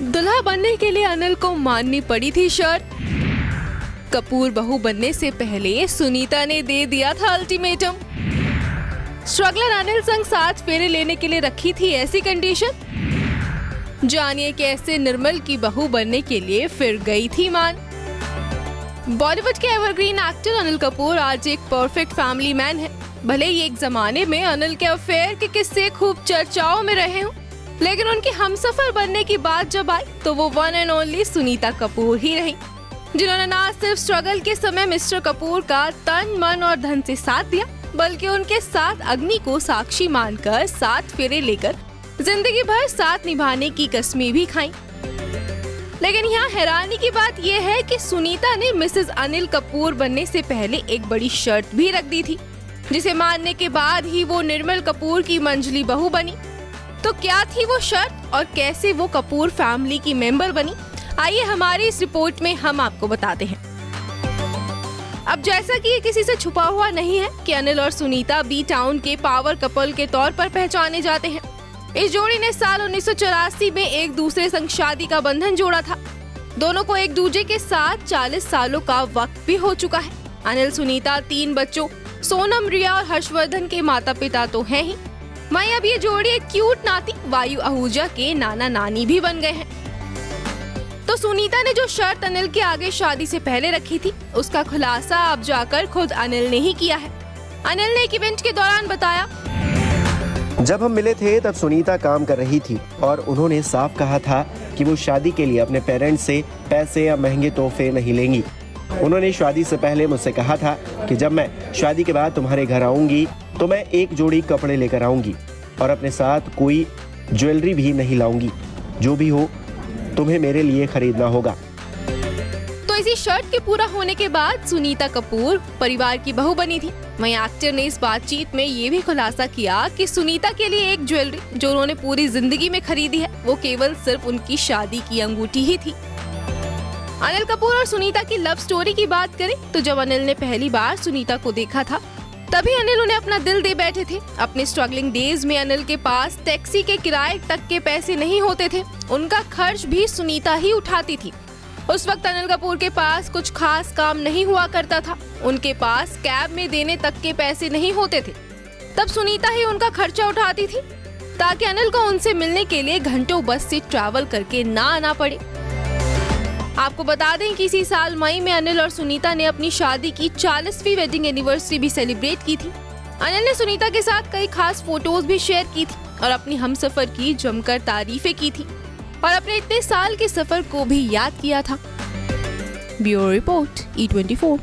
दुल्हा बनने के लिए अनिल को माननी पड़ी थी शर्त। कपूर बहू बनने से पहले सुनीता ने दे दिया था अल्टीमेटम। स्ट्रगलर अनिल संग 7 फेरे लेने के लिए रखी थी ऐसी कंडीशन। जानिए कैसे निर्मल की बहू बनने के लिए फिर गई थी मान। बॉलीवुड के एवरग्रीन एक्टर अनिल कपूर आज एक परफेक्ट फैमिली मैन है। भले ही एक जमाने में अनिल के अफेयर के किस्से खूब चर्चाओं में रहे हों, लेकिन उनकी हमसफर बनने की बात जब आई तो वो one and only Sunita Kapoor ही रही, जिन्होंने न सिर्फ स्ट्रगल के समय मिस्टर कपूर का तन मन और धन से साथ दिया, बल्कि उनके साथ अग्नि को साक्षी मानकर 7 फेरे लेकर जिंदगी भर साथ निभाने की कस्में भी खाई। लेकिन यहाँ हैरानी की बात यह है कि सुनीता ने मिसेस अनिल कपूर बनने से पहले एक बड़ी शर्त भी रख दी थी, जिसे मानने के बाद ही वो निर्मल कपूर की मंझली बहू बनी। तो क्या थी वो शर्त और कैसे वो कपूर फैमिली की मेंबर बनी, आइए हमारी इस रिपोर्ट में हम आपको बताते हैं। अब जैसा कि ये किसी से छुपा हुआ नहीं है कि अनिल और सुनीता बी टाउन के पावर कपल के तौर पर पहचाने जाते हैं। इस जोड़ी ने साल 1984 में एक दूसरे संग शादी का बंधन जोड़ा था। दोनों को एक दूसरे के साथ 40 सालों का वक्त भी हो चुका है। अनिल सुनीता 3 बच्चों सोनम, रिया और हर्षवर्धन के माता पिता तो हैं ही, वहीं अब ये जोड़ी एक क्यूट नाती वायु आहूजा के नाना नानी भी बन गए हैं। तो सुनीता ने जो शर्त अनिल के आगे शादी से पहले रखी थी, उसका खुलासा अब जाकर खुद अनिल ने ही किया है। अनिल ने एक इवेंट के दौरान बताया, जब हम मिले थे तब सुनीता काम कर रही थी और उन्होंने साफ कहा था कि वो शादी के लिए अपने पेरेंट्स से पैसे या महंगे तोहफे नहीं लेंगी। उन्होंने शादी से पहले मुझसे कहा था कि जब मैं शादी के बाद तुम्हारे घर आऊंगी तो मैं एक जोड़ी कपड़े लेकर आऊंगी और अपने साथ कोई ज्वेलरी भी नहीं लाऊंगी। जो भी हो तुम्हें मेरे लिए खरीदना होगा। तो इसी शर्त के पूरा होने के बाद सुनीता कपूर परिवार की बहू बनी थी। वहीं एक्टर ने इस बातचीत में ये भी खुलासा किया कि सुनीता के लिए एक ज्वेलरी जो उन्होंने पूरी जिंदगी में खरीदी है, वो केवल सिर्फ उनकी शादी की अंगूठी ही थी। अनिल कपूर और सुनीता की लव स्टोरी की बात करें तो जब अनिल ने पहली बार सुनीता को देखा था, तभी अनिल उन्हें अपना दिल दे बैठे थे। अपने स्ट्रगलिंग डेज में अनिल के पास टैक्सी के किराए तक के पैसे नहीं होते थे, उनका खर्च भी सुनीता ही उठाती थी। उस वक्त अनिल कपूर के पास कुछ खास काम नहीं हुआ करता था, उनके पास कैब में देने तक के पैसे नहीं होते थे। तब सुनीता ही उनका खर्चा उठाती थी ताकि अनिल को उनसे मिलने के लिए घंटों बस से ट्रैवल करके ना आना पड़े। आपको बता दें कि इसी साल मई में अनिल और सुनीता ने अपनी शादी की 40वीं वेडिंग एनिवर्सरी भी सेलिब्रेट की थी। अनिल ने सुनीता के साथ कई खास फोटोज भी शेयर की थी और अपनी हमसफर की जमकर तारीफें की थी और अपने इतने साल के सफर को भी याद किया था। Bureau report E24।